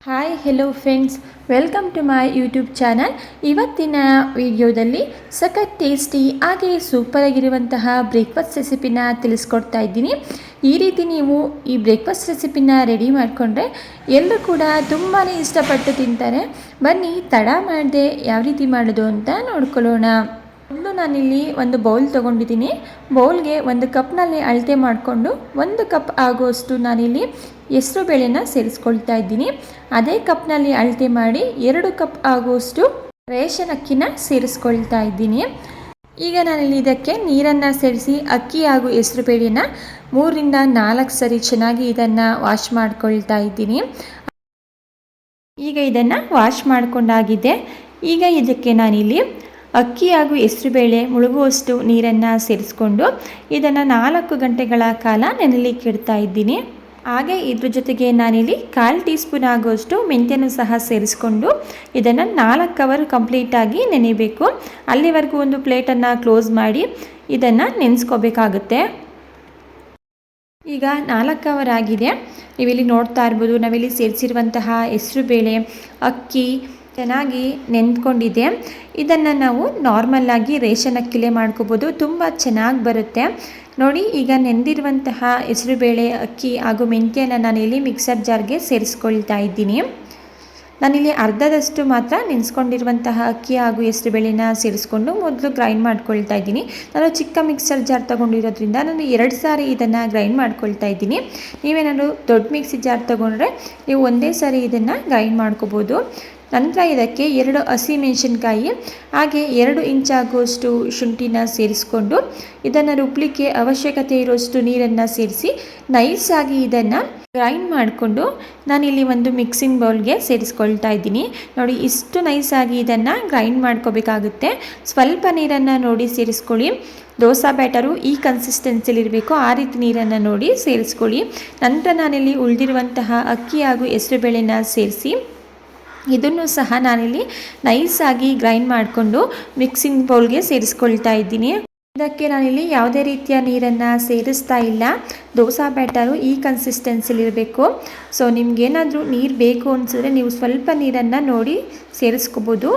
Hi hello friends, welcome to my YouTube channel. ಇವತ್ತಿನ ವಿಡಿಯೋದಲ್ಲಿ ಸಖತ್ ಟೇಸ್ಟಿ ಹಾಗೆ ಸೂಪರಾಗಿರುವಂತಹ ಬ್ರೇಕ್ಫಾಸ್ಟ್ ರೆಸಿಪಿನ ತಿಳಿಸ್ಕೊಡ್ತಾ ಇದ್ದೀನಿ. ಈ ರೀತಿ ನೀವು ಈ ಬ್ರೇಕ್ಫಾಸ್ಟ್ ರೆಸಿಪಿನ ರೆಡಿ ಮಾಡಿಕೊಂಡ್ರೆ ಎಲ್ಲರೂ ಕೂಡ ತುಂಬಾ ಇಷ್ಟಪಟ್ಟು ತಿಂತಾರೆ. ಬನ್ನಿ ತಡ ಮಾಡದೆ ಯಾವ ರೀತಿ ಮಾಡೋದು ಅಂತ ನೋಡ್ಕೊಳ್ಳೋಣ. ಮೊದಲು ನಾನಿಲ್ಲಿ ಒಂದು ಬೌಲ್ ತೊಗೊಂಡಿದ್ದೀನಿ. ಬೌಲ್ಗೆ ಒಂದು ಕಪ್ನಲ್ಲಿ ಅಳತೆ ಮಾಡಿಕೊಂಡು 1 ಕಪ್ ಆಗುವಷ್ಟು ನಾನಿಲ್ಲಿ ಹೆಸರು ಬೇಳೆನ ಸೇರಿಸ್ಕೊಳ್ತಾ ಇದ್ದೀನಿ. ಅದೇ ಕಪ್ನಲ್ಲಿ ಅಳತೆ ಮಾಡಿ 2 ಕಪ್ ಆಗುವಷ್ಟು ರೇಷನ್ ಅಕ್ಕಿನ ಸೇರಿಸ್ಕೊಳ್ತಾ ಇದ್ದೀನಿ. ಈಗ ನಾನಿಲ್ಲಿ ಇದಕ್ಕೆ ನೀರನ್ನು ಸೇರಿಸಿ ಅಕ್ಕಿ ಹಾಗೂ ಹೆಸರು ಬೇಳೆನ 3 ರಿಂದ 4 ಸರಿ ಚೆನ್ನಾಗಿ ಇದನ್ನು ವಾಶ್ ಮಾಡ್ಕೊಳ್ತಾ ಇದ್ದೀನಿ. ಈಗ ಇದನ್ನು ವಾಶ್ ಮಾಡಿಕೊಂಡಾಗಿದೆ. ಈಗ ಇದಕ್ಕೆ ನಾನಿಲ್ಲಿ ಅಕ್ಕಿ ಹಾಗೂ ಹೆಸರುಬೇಳೆ ಮುಳುಗುವಷ್ಟು ನೀರನ್ನು ಸೇರಿಸ್ಕೊಂಡು ಇದನ್ನು 4 ಗಂಟೆಗಳ ಕಾಲ ನೆನೆಲಿಕ್ಕೆ ಇಡ್ತಾ ಇದ್ದೀನಿ. ಹಾಗೆ ಇದ್ರ ಜೊತೆಗೆ ನಾನಿಲ್ಲಿ 1/4 ಟೀ ಸ್ಪೂನ್ ಆಗುವಷ್ಟು ಮೆಂತ್ಯನೂ ಸಹ ಸೇರಿಸ್ಕೊಂಡು ಇದನ್ನು 4 ಅವರ್ ಕಂಪ್ಲೀಟಾಗಿ ನೆನೆಯಬೇಕು. ಅಲ್ಲಿವರೆಗೂ ಒಂದು ಪ್ಲೇಟನ್ನು ಕ್ಲೋಸ್ ಮಾಡಿ ಇದನ್ನು ನೆನೆಸ್ಕೋಬೇಕಾಗುತ್ತೆ. ಈಗ 4 ಅವರ್ ಆಗಿದೆ. ನೀವಿಲ್ಲಿ ನೋಡ್ತಾ ಇರ್ಬೋದು, ನಾವಿಲ್ಲಿ ಸೇರಿಸಿರುವಂತಹ ಹೆಸರುಬೇಳೆ ಅಕ್ಕಿ ಚೆನ್ನಾಗಿ ನೆಂದ್ಕೊಂಡಿದೆ. ಇದನ್ನು ನಾವು ನಾರ್ಮಲ್ಲಾಗಿ ರೇಷನ್ ಅಕ್ಕಿಲೇ ಮಾಡ್ಕೋಬೋದು, ತುಂಬ ಚೆನ್ನಾಗಿ ಬರುತ್ತೆ ನೋಡಿ. ಈಗ ನೆಂದಿರುವಂತಹ ಹೆಸರುಬೇಳೆ ಅಕ್ಕಿ ಹಾಗೂ ಮೆಂತ್ಯನ ನಾನಿಲ್ಲಿ ಮಿಕ್ಸರ್ ಜಾರ್ಗೆ ಸೇರಿಸ್ಕೊಳ್ತಾ ಇದ್ದೀನಿ. ನಾನಿಲ್ಲಿ ಅರ್ಧದಷ್ಟು ಮಾತ್ರ ನೆನೆಸ್ಕೊಂಡಿರುವಂತಹ ಅಕ್ಕಿ ಹಾಗೂ ಹೆಸರುಬೇಳೆನ ಸೇರಿಸ್ಕೊಂಡು ಮೊದಲು ಗ್ರೈಂಡ್ ಮಾಡ್ಕೊಳ್ತಾ ಇದ್ದೀನಿ. ನಾನು ಚಿಕ್ಕ ಮಿಕ್ಸರ್ ಜಾರ್ ತೊಗೊಂಡಿರೋದ್ರಿಂದ ನಾನು 2 ಸಾರಿ ಇದನ್ನು ಗ್ರೈಂಡ್ ಮಾಡ್ಕೊಳ್ತಾ ಇದ್ದೀನಿ. ನೀವೇನಾದ್ರು ದೊಡ್ಡ ಮಿಕ್ಸಿ ಜಾರ್ ತೊಗೊಂಡ್ರೆ ನೀವು ಒಂದೇ ಸಾರಿ ಇದನ್ನು ಗ್ರೈಂಡ್ ಮಾಡ್ಕೋಬೋದು. ನಂತರ ಇದಕ್ಕೆ 2 ಹಸಿಮೆಣಸಿನ್ಕಾಯಿ ಹಾಗೆ 2 ಇಂಚ್ ಆಗುವಷ್ಟು ಶುಂಠಿನ ಸೇರಿಸ್ಕೊಂಡು ಇದನ್ನು ರುಬ್ಲಿಕ್ಕೆ ಅವಶ್ಯಕತೆ ಇರುವಷ್ಟು ನೀರನ್ನು ಸೇರಿಸಿ ನೈಸಾಗಿ ಇದನ್ನು ಗ್ರೈಂಡ್ ಮಾಡಿಕೊಂಡು ನಾನಿಲ್ಲಿ ಒಂದು ಮಿಕ್ಸಿಂಗ್ ಬೌಲ್ಗೆ ಸೇರಿಸ್ಕೊಳ್ತಾ ಇದ್ದೀನಿ. ನೋಡಿ, ಇಷ್ಟು ನೈಸಾಗಿ ಇದನ್ನು ಗ್ರೈಂಡ್ ಮಾಡ್ಕೋಬೇಕಾಗುತ್ತೆ. ಸ್ವಲ್ಪ ನೀರನ್ನು ನೋಡಿ ಸೇರಿಸ್ಕೊಳ್ಳಿ. ದೋಸೆ ಬ್ಯಾಟರು ಈ ಕನ್ಸಿಸ್ಟೆನ್ಸಿಲಿರಬೇಕು, ಆ ರೀತಿ ನೀರನ್ನು ನೋಡಿ ಸೇರಿಸ್ಕೊಳ್ಳಿ. ನಂತರ ನಾನಿಲ್ಲಿ ಉಳಿದಿರುವಂತಹ ಅಕ್ಕಿ ಹಾಗೂ ಹೆಸರುಬೇಳೆನ ಸೇರಿಸಿ ಇದನ್ನು ಸಹ ನಾನಿಲ್ಲಿ ನೈಸಾಗಿ ಗ್ರೈಂಡ್ ಮಾಡಿಕೊಂಡು ಮಿಕ್ಸಿಂಗ್ ಬೌಲ್ಗೆ ಸೇರಿಸ್ಕೊಳ್ತಾ ಇದ್ದೀನಿ. ಇದಕ್ಕೆ ನಾನಿಲ್ಲಿ ಯಾವುದೇ ರೀತಿಯ ನೀರನ್ನು ಸೇರಿಸ್ತಾ ಇಲ್ಲ. ದೋಸೆ ಬ್ಯಾಟರು ಈ ಕನ್ಸಿಸ್ಟೆನ್ಸಿಲಿರಬೇಕು. ಸೊ ನಿಮಗೇನಾದರೂ ನೀರು ಬೇಕು ಅನಿಸಿದ್ರೆ ನೀವು ಸ್ವಲ್ಪ ನೀರನ್ನು ನೋಡಿ ಸೇರಿಸ್ಕೋಬೋದು.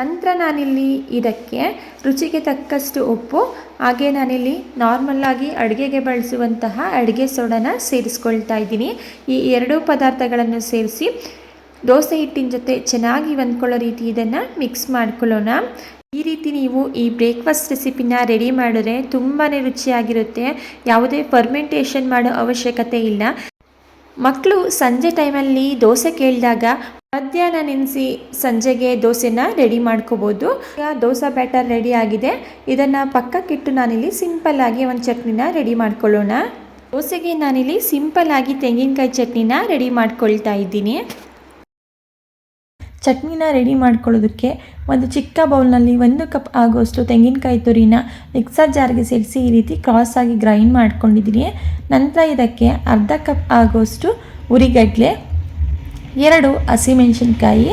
ನಂತರ ನಾನಿಲ್ಲಿ ಇದಕ್ಕೆ ರುಚಿಗೆ ತಕ್ಕಷ್ಟು ಉಪ್ಪು ಹಾಗೆ ನಾನಿಲ್ಲಿ ನಾರ್ಮಲ್ಲಾಗಿ ಅಡುಗೆಗೆ ಬಳಸುವಂತಹ ಅಡುಗೆ ಸೋಡಾನ ಸೇರಿಸ್ಕೊಳ್ತಾ ಇದ್ದೀನಿ. ಈ 2 ಪದಾರ್ಥಗಳನ್ನು ಸೇರಿಸಿ ದೋಸೆ ಹಿಟ್ಟಿನ ಜೊತೆ ಚೆನ್ನಾಗಿ ಹೊಂದ್ಕೊಳ್ಳೋ ರೀತಿ ಇದನ್ನು ಮಿಕ್ಸ್ ಮಾಡ್ಕೊಳ್ಳೋಣ. ಈ ರೀತಿ ನೀವು ಈ ಬ್ರೇಕ್ಫಾಸ್ಟ್ ರೆಸಿಪಿನ ರೆಡಿ ಮಾಡಿದ್ರೆ ತುಂಬಾ ರುಚಿಯಾಗಿರುತ್ತೆ. ಯಾವುದೇ ಫರ್ಮೆಂಟೇಷನ್ ಮಾಡೋ ಅವಶ್ಯಕತೆ ಇಲ್ಲ. ಮಕ್ಕಳು ಸಂಜೆ ಟೈಮಲ್ಲಿ ದೋಸೆ ಕೇಳಿದಾಗ ಮಧ್ಯಾಹ್ನ ನೆನೆಸಿ ಸಂಜೆಗೆ ದೋಸೆನ ರೆಡಿ ಮಾಡ್ಕೋಬೋದು. ಈಗ ದೋಸೆ ಬ್ಯಾಟರ್ ರೆಡಿ ಆಗಿದೆ. ಇದನ್ನು ಪಕ್ಕಕ್ಕಿಟ್ಟು ನಾನಿಲ್ಲಿ ಸಿಂಪಲ್ಲಾಗಿ ಒಂದು ಚಟ್ನಿನ ರೆಡಿ ಮಾಡ್ಕೊಳ್ಳೋಣ. ದೋಸೆಗೆ ನಾನಿಲ್ಲಿ ಸಿಂಪಲ್ಲಾಗಿ ತೆಂಗಿನಕಾಯಿ ಚಟ್ನಿನ ರೆಡಿ ಮಾಡ್ಕೊಳ್ತಾ ಇದ್ದೀನಿ. ಚಟ್ನಿನ ರೆಡಿ ಮಾಡ್ಕೊಳ್ಳೋದಕ್ಕೆ ಒಂದು ಚಿಕ್ಕ ಬೌಲ್ನಲ್ಲಿ 1 ಕಪ್ ಆಗುವಷ್ಟು ತೆಂಗಿನಕಾಯಿ ತುರಿನ ಮಿಕ್ಸರ್ ಜಾರ್ಗೆ ಸೇರಿಸಿ ಈ ರೀತಿ ಕ್ರಾಸಾಗಿ ಗ್ರೈಂಡ್ ಮಾಡ್ಕೊಂಡಿದ್ದೀನಿ. ನಂತರ ಇದಕ್ಕೆ ಅರ್ಧ ಕಪ್ ಆಗುವಷ್ಟು ಉರಿಗಡ್ಲೆ, 2 ಹಸಿಮೆಣಸಿನ್ಕಾಯಿ,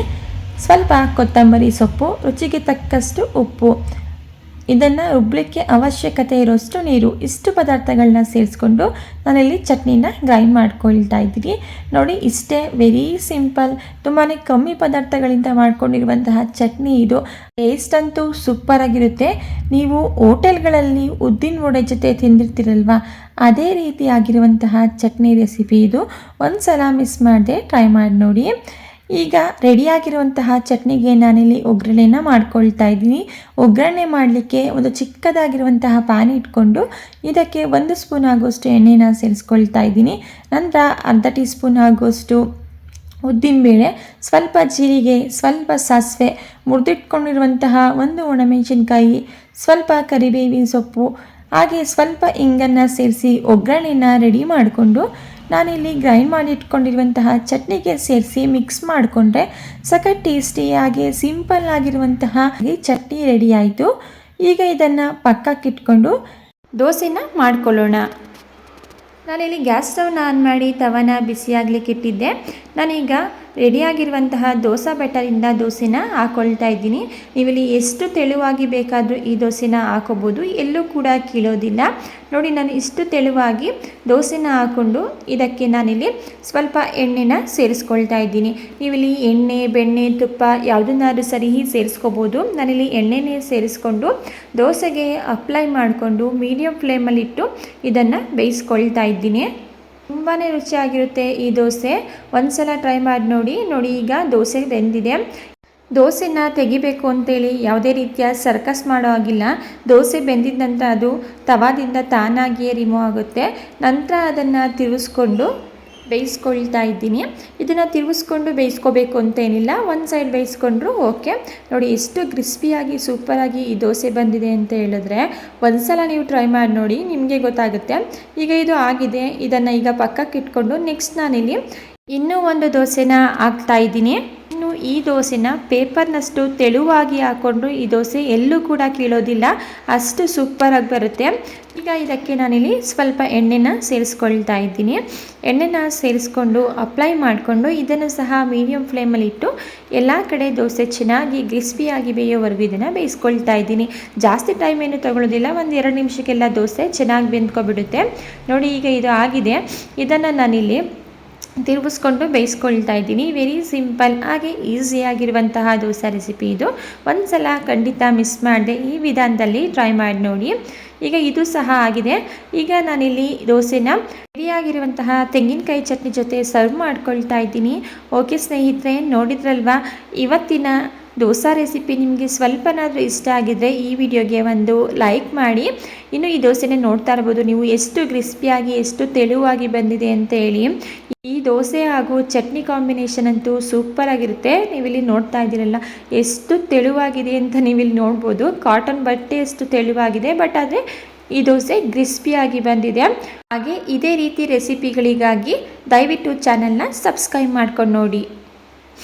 ಸ್ವಲ್ಪ ಕೊತ್ತಂಬರಿ ಸೊಪ್ಪು, ರುಚಿಗೆ ತಕ್ಕಷ್ಟು ಉಪ್ಪು, ಇದನ್ನು ರುಬ್ಲಿಕ್ಕೆ ಅವಶ್ಯಕತೆ ಇರೋಷ್ಟು ನೀರು, ಇಷ್ಟು ಪದಾರ್ಥಗಳನ್ನ ಸೇರಿಸ್ಕೊಂಡು ನಾನಿಲ್ಲಿ ಚಟ್ನಿನ ಗ್ರೈಂಡ್ ಮಾಡ್ಕೊಳ್ತಾ ಇದ್ದೀನಿ. ನೋಡಿ, ಇಷ್ಟೇ, ವೆರಿ ಸಿಂಪಲ್, ತುಂಬಾ ಕಮ್ಮಿ ಪದಾರ್ಥಗಳಿಂದ ಮಾಡ್ಕೊಂಡಿರುವಂತಹ ಚಟ್ನಿ ಇದು. ಟೇಸ್ಟ್ ಅಂತೂ ಸೂಪರಾಗಿರುತ್ತೆ. ನೀವು ಹೋಟೆಲ್ಗಳಲ್ಲಿ ಉದ್ದಿನ ವಡೆ ಜೊತೆ ತಿಂದಿರ್ತೀರಲ್ವ, ಅದೇ ರೀತಿಯಾಗಿರುವಂತಹ ಚಟ್ನಿ ರೆಸಿಪಿ ಇದು. ಒಂದು ಸಲ ಮಿಸ್ ಮಾಡದೆ ಟ್ರೈ ಮಾಡಿ ನೋಡಿ. ಈಗ ರೆಡಿಯಾಗಿರುವಂತಹ ಚಟ್ನಿಗೆ ನಾನಿಲ್ಲಿ ಒಗ್ಗರಣೆನ ಮಾಡ್ಕೊಳ್ತಾ ಇದ್ದೀನಿ. ಒಗ್ಗರಣೆ ಮಾಡಲಿಕ್ಕೆ ಒಂದು ಚಿಕ್ಕದಾಗಿರುವಂತಹ ಪ್ಯಾನ್ ಇಟ್ಕೊಂಡು ಇದಕ್ಕೆ 1 ಸ್ಪೂನ್ ಆಗುವಷ್ಟು ಎಣ್ಣೆನ ಸೇರಿಸ್ಕೊಳ್ತಾ ಇದ್ದೀನಿ. ನಂತರ ಅರ್ಧ ಟೀ ಸ್ಪೂನ್ ಆಗುವಷ್ಟು ಉದ್ದಿನಬೇಳೆ, ಸ್ವಲ್ಪ ಜೀರಿಗೆ, ಸ್ವಲ್ಪ ಸಾಸಿವೆ, ಮುರಿದಿಟ್ಕೊಂಡಿರುವಂತಹ 1 ಒಣಮೆಣಸಿನ್ಕಾಯಿ, ಸ್ವಲ್ಪ ಕರಿಬೇವಿನ ಸೊಪ್ಪು ಹಾಗೆ ಸ್ವಲ್ಪ ಇಂಗನ್ನು ಸೇರಿಸಿ ಒಗ್ಗರಣೆನ ರೆಡಿ ಮಾಡಿಕೊಂಡು ನಾನಿಲ್ಲಿ ಗ್ರೈಂಡ್ ಮಾಡಿ ಇಟ್ಕೊಂಡಿರುವಂತಹ ಚಟ್ನಿಗೆ ಸೇರಿಸಿ ಮಿಕ್ಸ್ ಮಾಡಿಕೊಂಡ್ರೆ ಸಖತ್ ಟೇಸ್ಟಿಯಾಗಿ ಸಿಂಪಲ್ ಆಗಿರುವಂತಹ ಈ ಚಟ್ನಿ ರೆಡಿ ಆಯಿತು. ಈಗ ಇದನ್ನು ಪಕ್ಕಕ್ಕಿಟ್ಕೊಂಡು ದೋಸೆನ ಮಾಡ್ಕೊಳ್ಳೋಣ. ನಾನಿಲ್ಲಿ ಗ್ಯಾಸ್ ಸ್ಟವ್ನ ಆನ್ ಮಾಡಿ ತವನ ಬಿಸಿಯಾಗಲಿಕ್ಕೆ ಇಟ್ಟಿದ್ದೆ. ನಾನೀಗ ರೆಡಿಯಾಗಿರುವಂತಹ ದೋಸೆ ಬ್ಯಾಟರಿಂದ ದೋಸೆನ ಹಾಕ್ಕೊಳ್ತಾ ಇದ್ದೀನಿ. ನೀವಿಲ್ಲಿ ಎಷ್ಟು ತೆಳುವಾಗಿ ಬೇಕಾದರೂ ಈ ದೋಸೆನ ಹಾಕೋಬೋದು, ಎಲ್ಲೂ ಕೂಡ ಕೀಳೋದಿಲ್ಲ. ನೋಡಿ, ನಾನು ಇಷ್ಟು ತೆಳುವಾಗಿ ದೋಸೆನ ಹಾಕ್ಕೊಂಡು ಇದಕ್ಕೆ ನಾನಿಲ್ಲಿ ಸ್ವಲ್ಪ ಎಣ್ಣೆನ ಸೇರಿಸ್ಕೊಳ್ತಾ ಇದ್ದೀನಿ. ನೀವಿಲ್ಲಿ ಎಣ್ಣೆ, ಬೆಣ್ಣೆ, ತುಪ್ಪ ಯಾವುದನ್ನಾದ್ರೂ ಸರಿ ಸೇರಿಸ್ಕೋಬೋದು. ನಾನಿಲ್ಲಿ ಎಣ್ಣೆನೇ ಸೇರಿಸ್ಕೊಂಡು ದೋಸೆಗೆ ಅಪ್ಲೈ ಮಾಡಿಕೊಂಡು ಮೀಡಿಯಮ್ ಫ್ಲೇಮಲ್ಲಿಟ್ಟು ಇದನ್ನು ಬೇಯಿಸ್ಕೊಳ್ತಾ ಇದ್ದೀನಿ. ತುಂಬಾ ರುಚಿಯಾಗಿರುತ್ತೆ ಈ ದೋಸೆ. ಒಂದ್ಸಲ ಟ್ರೈ ಮಾಡಿ ನೋಡಿ. ಈಗ ದೋಸೆ ಬೆಂದಿದೆ. ದೋಸೆನ ತೆಗಿಬೇಕು ಅಂತೇಳಿ ಯಾವುದೇ ರೀತಿಯ ಸರ್ಕಸ್ ಮಾಡೋ ಆಗಿಲ್ಲ. ದೋಸೆ ಬೆಂದಿದ ನಂತರ ಅದು ತವಾದಿಂದ ತಾನಾಗಿಯೇ ರಿಮೂವ್ ಆಗುತ್ತೆ. ನಂತರ ಅದನ್ನು ತಿರುಗಿಸ್ಕೊಂಡು ಬೇಯಿಸ್ಕೊಳ್ತಾ ಇದ್ದೀನಿ. ಇದನ್ನು ತಿರುಗಿಸ್ಕೊಂಡು ಬೇಯಿಸ್ಕೋಬೇಕು ಅಂತೇನಿಲ್ಲ, ಒಂದು ಸೈಡ್ ಬೇಯಿಸ್ಕೊಂಡ್ರು ಓಕೆ. ನೋಡಿ ಎಷ್ಟು ಕ್ರಿಸ್ಪಿಯಾಗಿ ಸೂಪರಾಗಿ ಈ ದೋಸೆ ಬಂದಿದೆ ಅಂತ ಹೇಳಿದ್ರೆ ಒಂದ್ಸಲ ನೀವು ಟ್ರೈ ಮಾಡಿ ನೋಡಿ, ನಿಮಗೆ ಗೊತ್ತಾಗುತ್ತೆ. ಈಗ ಇದು ಆಗಿದೆ. ಇದನ್ನು ಈಗ ಪಕ್ಕಕ್ಕೆ ಇಟ್ಕೊಂಡು ನೆಕ್ಸ್ಟ್ ನಾನಿಲ್ಲಿ ಇನ್ನೂ ಒಂದು ದೋಸೆನ ಹಾಕ್ತಾ ಇದ್ದೀನಿ. ಇನ್ನು ಈ ದೋಸೆನ ಪೇಪರ್ನಷ್ಟು ತೆಳುವಾಗಿ ಹಾಕ್ಕೊಂಡ್ರು ಈ ದೋಸೆ ಎಲ್ಲೂ ಕೂಡ ಕೀಳೋದಿಲ್ಲ, ಅಷ್ಟು ಸೂಪರಾಗಿ ಬರುತ್ತೆ. ಈಗ ಇದಕ್ಕೆ ನಾನಿಲ್ಲಿ ಸ್ವಲ್ಪ ಎಣ್ಣೆನ ಸೇರಿಸ್ಕೊಳ್ತಾ ಇದ್ದೀನಿ. ಎಣ್ಣೆನ ಸೇರಿಸ್ಕೊಂಡು ಅಪ್ಲೈ ಮಾಡಿಕೊಂಡು ಇದನ್ನು ಸಹ ಮೀಡಿಯಮ್ ಫ್ಲೇಮಲ್ಲಿಟ್ಟು ಎಲ್ಲ ಕಡೆ ದೋಸೆ ಚೆನ್ನಾಗಿ ಕ್ರಿಸ್ಪಿಯಾಗಿ ಬೇಯೋವರೆಗೂ ಇದನ್ನು ಬೇಯಿಸ್ಕೊಳ್ತಾ ಇದ್ದೀನಿ. ಜಾಸ್ತಿ ಟೈಮ್ ಏನು ತಗೊಳ್ಳೋದಿಲ್ಲ, 1-2 ನಿಮಿಷಕ್ಕೆಲ್ಲ ದೋಸೆ ಚೆನ್ನಾಗಿ ಬೆಂದ್ಕೊಬಿಡುತ್ತೆ. ನೋಡಿ, ಈಗ ಇದು ಆಗಿದೆ. ಇದನ್ನು ನಾನಿಲ್ಲಿ ತಿರುಗಿಸ್ಕೊಂಡು ಬೇಯಿಸ್ಕೊಳ್ತಾ ಇದ್ದೀನಿ. ವೆರಿ ಸಿಂಪಲ್ ಹಾಗೆ ಈಸಿಯಾಗಿರುವಂತಹ ದೋಸೆ ರೆಸಿಪಿ ಇದು. ಒಂದು ಸಲ ಖಂಡಿತ ಮಿಸ್ ಮಾಡದೆ ಈ ವಿಧಾನದಲ್ಲಿ ಟ್ರೈ ಮಾಡಿ ನೋಡಿ. ಈಗ ಇದು ಸಹ ಆಗಿದೆ. ಈಗ ನಾನಿಲ್ಲಿ ದೋಸೆನ ರೆಡಿಯಾಗಿರುವಂತಹ ತೆಂಗಿನಕಾಯಿ ಚಟ್ನಿ ಜೊತೆ ಸರ್ವ್ ಮಾಡ್ಕೊಳ್ತಾ ಇದ್ದೀನಿ. ಓಕೆ ಸ್ನೇಹಿತರೆ, ನೋಡಿದ್ರಲ್ವಾ ಇವತ್ತಿನ ದೋಸೆ ರೆಸಿಪಿ. ನಿಮಗೆ ಸ್ವಲ್ಪನಾದರೂ ಇಷ್ಟ ಆಗಿದ್ದರೆ ಈ ವಿಡಿಯೋಗೆ ಒಂದು ಲೈಕ್ ಮಾಡಿ. ಇನ್ನು ಈ ದೋಸೆನೇ ನೋಡ್ತಾ ಇರ್ಬೋದು ನೀವು ಎಷ್ಟು ಕ್ರಿಸ್ಪಿಯಾಗಿ ಎಷ್ಟು ತೆಳುವಾಗಿ ಬಂದಿದೆ ಅಂತ ಹೇಳಿ. ಈ ದೋಸೆ ಹಾಗೂ ಚಟ್ನಿ ಕಾಂಬಿನೇಷನ್ ಅಂತೂ ಸೂಪರ್ ಆಗಿರುತ್ತೆ. ನೀವಿಲ್ಲಿ ನೋಡ್ತಾ ಇದ್ದೀರಲ್ಲ ಎಷ್ಟು ತೆಳುವಾಗಿದೆ ಅಂತ ನೀವಿಲ್ಲಿ ನೋಡ್ಬೋದು. ಕಾಟನ್ ಬಟ್ಟೆ ಎಷ್ಟು ತೆಳುವಾಗಿದೆ, ಬಟ್ ಆದರೆ ಈ ದೋಸೆ ಕ್ರಿಸ್ಪಿಯಾಗಿ ಬಂದಿದೆ. ಹಾಗೆ ಇದೇ ರೀತಿ ರೆಸಿಪಿಗಳಿಗಾಗಿ ದಯವಿಟ್ಟು ಚಾನಲ್ನ ಸಬ್ಸ್ಕ್ರೈಬ್ ಮಾಡ್ಕೊಂಡು ನೋಡಿ.